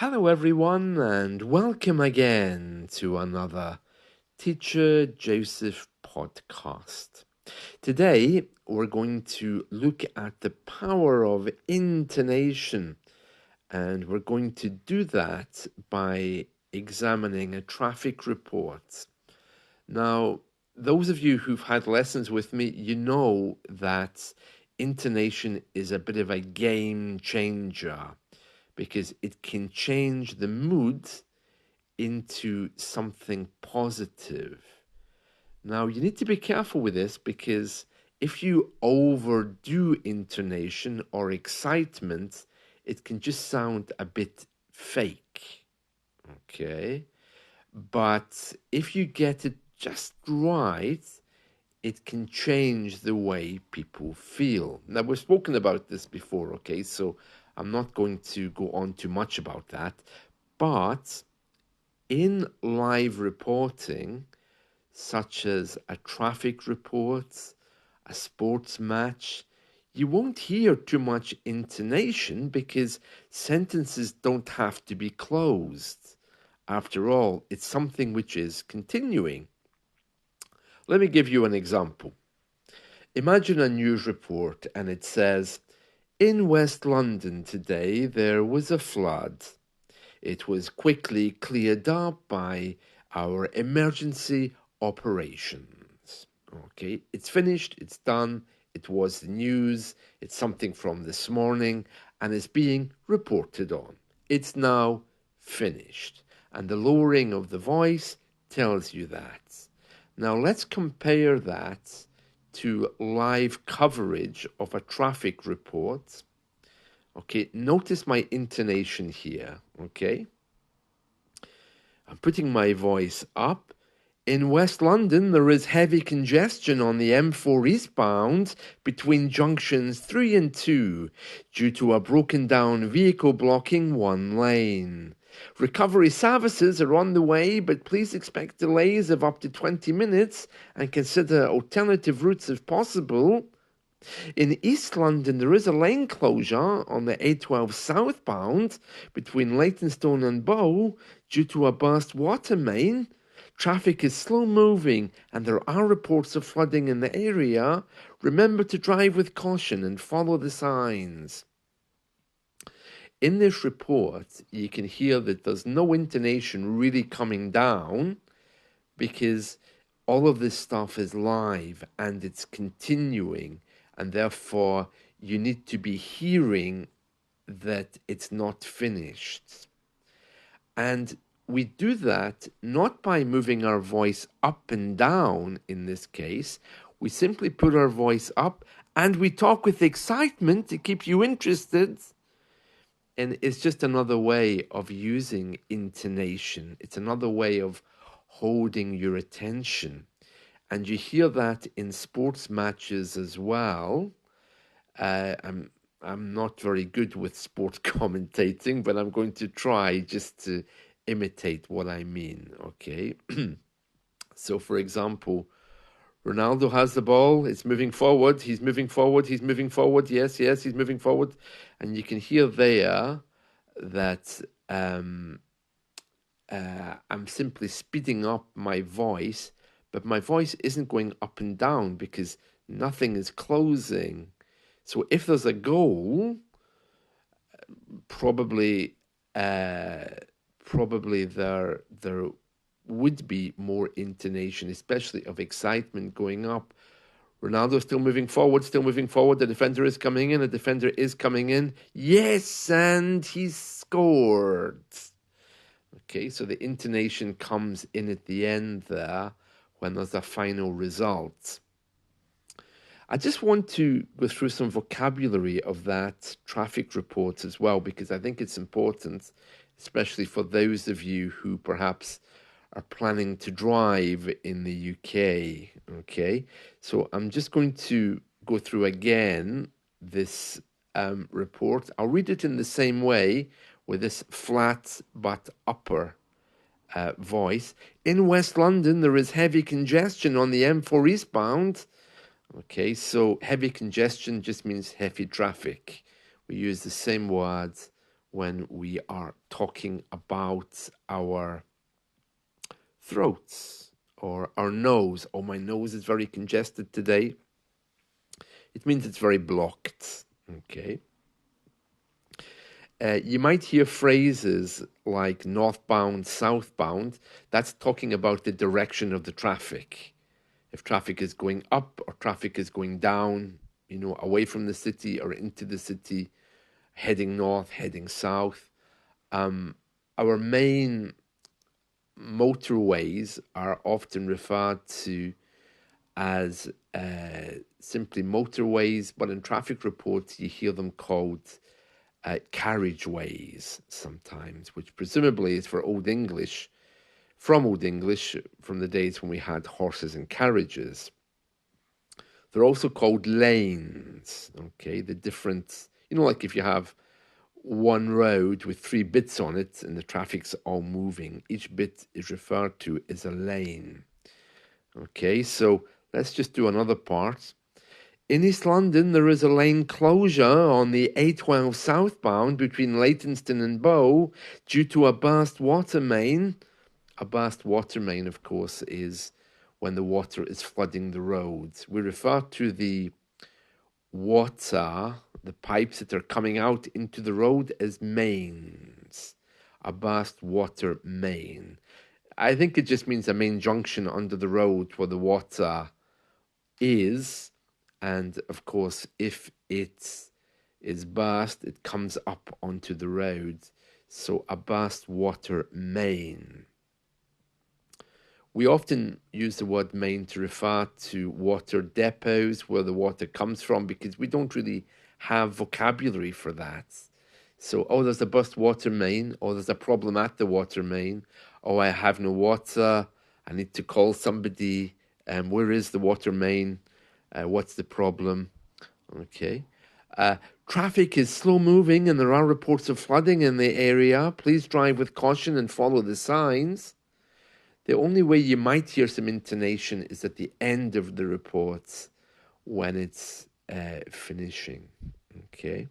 Hello, everyone, and welcome again to another Teacher Joseph podcast. Today, we're going to look at the power of intonation, and we're going to do that by examining a traffic report. Now, those of you who've had lessons with me, you know that intonation is a bit of a game changer because it can change the mood into something positive. Now, you need to be careful with this because if you overdo intonation or excitement, it can just sound a bit fake. Okay? But if you get it just right, it can change the way people feel. Now, we've spoken about this before, okay? So I'm not going to go on too much about that. But in live reporting, such as a traffic report, a sports match, you won't hear too much intonation because sentences don't have to be closed. After all, it's something which is continuing. Let me give you an example. Imagine a news report and it says, in West London today there was a flood. It was quickly cleared up by our emergency operations. Okay, it's finished, it's done, it was the news, it's something from this morning, and it's being reported on. It's now finished, and the lowering of the voice tells you that. Now let's compare that to live coverage of a traffic report. Okay, notice my intonation here, okay? I'm putting my voice up. In West London, there is heavy congestion on the M4 eastbound between junctions 3 and 2 due to a broken down vehicle blocking one lane. Recovery services are on the way, but please expect delays of up to 20 minutes and consider alternative routes if possible. In East London, there is a lane closure on the A12 southbound between Leytonstone and Bow due to a burst water main. Traffic is slow moving and there are reports of flooding in the area. Remember to drive with caution and follow the signs. In this report, you can hear that there's no intonation really coming down because all of this stuff is live and it's continuing, and therefore you need to be hearing that it's not finished. And we do that not by moving our voice up and down in this case. We simply put our voice up and we talk with excitement to keep you interested. And it's just another way of using intonation. It's another way of holding your attention. And you hear that in sports matches as well. I'm not very good with sport commentating, but I'm going to try just to imitate what I mean, okay? So, for example, Ronaldo has the ball, it's moving forward, he's moving forward, he's moving forward, yes, he's moving forward. And you can hear there that I'm simply speeding up my voice, but my voice isn't going up and down because nothing is closing. So if there's a goal, probably there would be more intonation, especially of excitement going up. Ronaldo still moving forward, The defender is coming in. Yes, and he's scored. Okay, so the intonation comes in at the end there when there's a final result. I just want to go through some vocabulary of that traffic report as well, because I think it's important, especially for those of you who perhaps are planning to drive in the UK, okay? So I'm just going to go through again this report. I'll read it in the same way with this flat but upper voice. In West London, there is heavy congestion on the M4 eastbound. Okay, so heavy congestion just means heavy traffic. We use the same words when we are talking about our throats or our nose. Oh, my nose is very congested today. It means it's very blocked. Okay. You might hear phrases like northbound, southbound. That's talking about the direction of the traffic. If traffic is going up or traffic is going down, away from the city or into the city, heading north, heading south. Our main motorways are often referred to as simply motorways, but in traffic reports you hear them called carriageways sometimes, which presumably is for Old English, from Old English, from the days when we had horses and carriages. They're also called lanes, okay? The different, like if you have one road with 3 bits on it and the traffic's all moving, each bit is referred to as a lane. Okay, so let's just do another part. In East London, there is a lane closure on the A12 southbound between Leytonstone and Bow due to a burst water main. A burst water main, of course, is when the water is flooding the roads. We refer to the water, the pipes that are coming out into the road, as mains. A burst water main. I think it just means a main junction under the road where the water is. And of course, if it is burst, it comes up onto the road. So a burst water main. We often use the word main to refer to water depots where the water comes from because we don't really have vocabulary for that. So, there's a burst water main, or there's a problem at the water main, I have no water, I need to call somebody, where is the water main? What's the problem? Okay. Traffic is slow moving and there are reports of flooding in the area. Please drive with caution and follow the signs. The only way you might hear some intonation is at the end of the reports when it's finishing. Okay.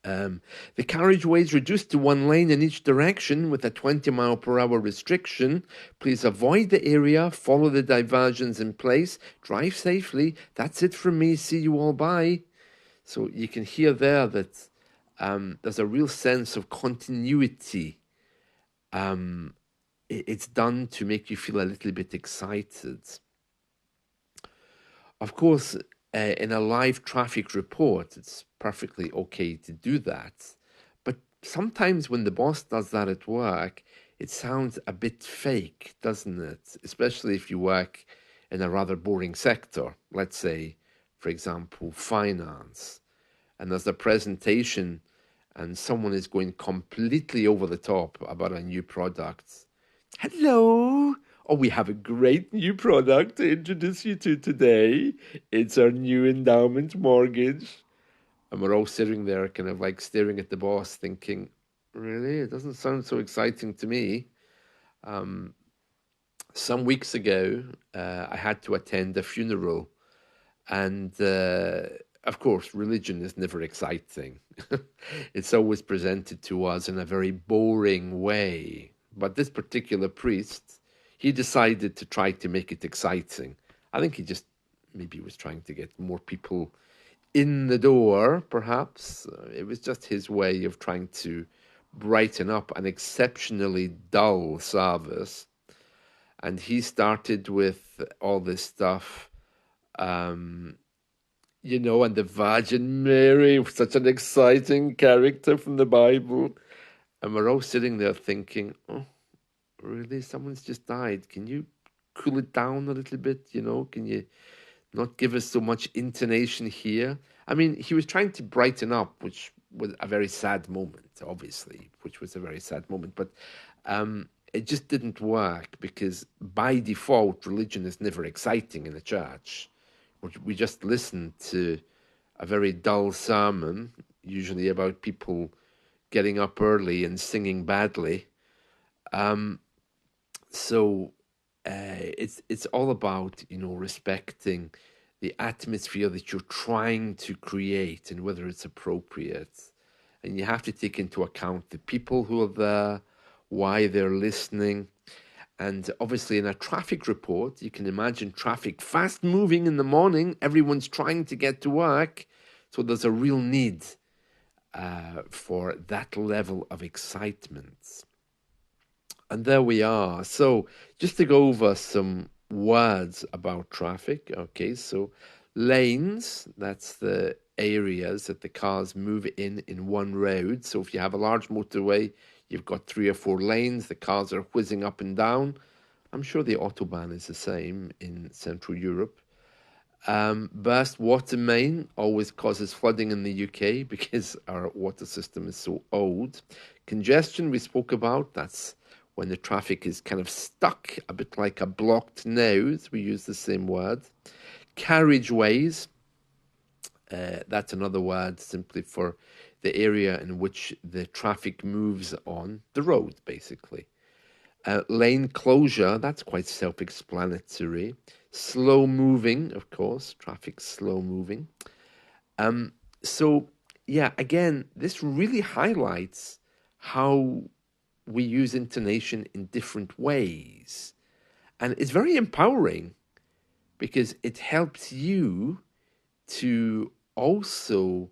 The carriageway is reduced to 1 lane in each direction with a 20-mile-per-hour restriction. Please avoid the area, follow the diversions in place, drive safely. That's it from me. See you all. Bye. So you can hear there that there's a real sense of continuity. It's done to make you feel a little bit excited. Of course, in a live traffic report, it's perfectly okay to do that. But sometimes when the boss does that at work, it sounds a bit fake, doesn't it? Especially if you work in a rather boring sector, let's say, for example, finance. And there's a presentation and someone is going completely over the top about a new product. Hello. We have a great new product to introduce you to today. It's our new endowment mortgage. And we're all sitting there kind of like staring at the boss thinking, really? It doesn't sound so exciting to me. Some weeks ago, I had to attend a funeral. And of course, religion is never exciting. It's always presented to us in a very boring way. But this particular priest, he decided to try to make it exciting. I think he just maybe was trying to get more people in the door, perhaps. It was just his way of trying to brighten up an exceptionally dull service. And he started with all this stuff, and the Virgin Mary, such an exciting character from the Bible. And we're all sitting there thinking, oh, really? Someone's just died. Can you cool it down a little bit? Can you not give us so much intonation here? I mean, he was trying to brighten up, which was a very sad moment, obviously, but it just didn't work because by default, religion is never exciting in a church. We just listened to a very dull sermon, usually about people getting up early and singing badly. So it's all about respecting the atmosphere that you're trying to create and whether it's appropriate. and you have to take into account the people who are there, why they're listening. And obviously, in a traffic report, you can imagine traffic fast moving in the morning. Everyone's trying to get to work. So there's a real need for that level of excitement. And there we are. So just to go over some words about traffic. Okay, so lanes, that's the areas that the cars move in one road. So if you have a large motorway, you've got 3 or 4 lanes, the cars are whizzing up and down. I'm sure the Autobahn is the same in Central Europe. Burst water main always causes flooding in the UK because our water system is so old. Congestion we spoke about, that's when the traffic is kind of stuck, a bit like a blocked nose. We use the same word. Carriageways, that's another word simply for the area in which the traffic moves on, the road basically. Lane closure, that's quite self-explanatory. Slow moving, of course, traffic slow moving. So, yeah, again, this really highlights how we use intonation in different ways. And it's very empowering because it helps you to also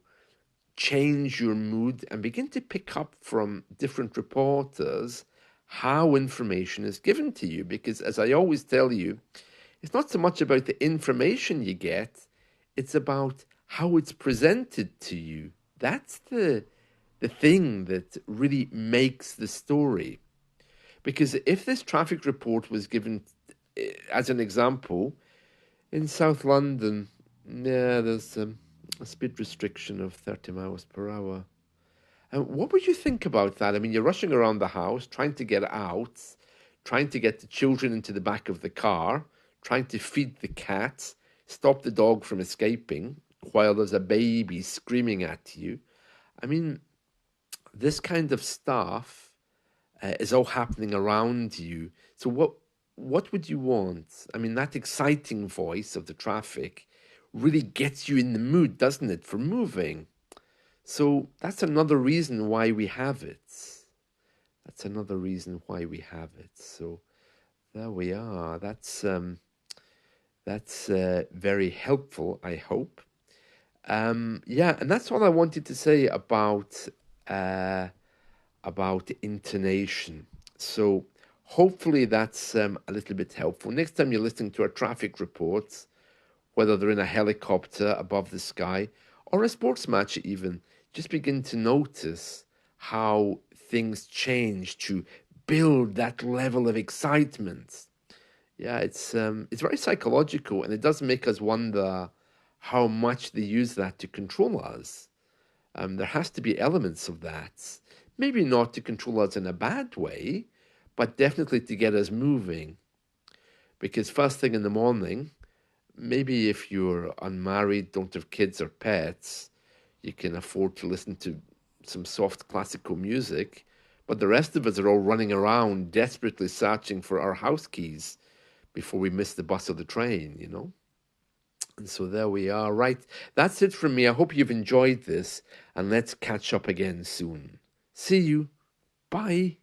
change your mood and begin to pick up from different reporters how information is given to you. Because as I always tell you, it's not so much about the information you get, it's about how it's presented to you. That's the thing that really makes the story. Because if this traffic report was given as an example, in South London, yeah, there's a speed restriction of 30 miles per hour. And what would you think about that? I mean, you're rushing around the house, trying to get out, trying to get the children into the back of the car, trying to feed the cat, stop the dog from escaping while there's a baby screaming at you. I mean, this kind of stuff is all happening around you. So what would you want? I mean, that exciting voice of the traffic really gets you in the mood, doesn't it, for moving? So that's another reason why we have it. That's another reason why we have it. So there we are. That's very helpful, I hope. Yeah, and that's all I wanted to say about intonation. So hopefully that's a little bit helpful. Next time you're listening to a traffic report, whether they're in a helicopter above the sky or a sports match even, just begin to notice how things change to build that level of excitement. Yeah, it's very psychological, and it does make us wonder how much they use that to control us. There has to be elements of that. Maybe not to control us in a bad way, but definitely to get us moving. Because first thing in the morning, maybe if you're unmarried, don't have kids or pets, you can afford to listen to some soft classical music. But the rest of us are all running around desperately searching for our house keys before we miss the bus or the train, you know? And so there we are. Right. That's it from me. I hope you've enjoyed this, and let's catch up again soon. See you. Bye.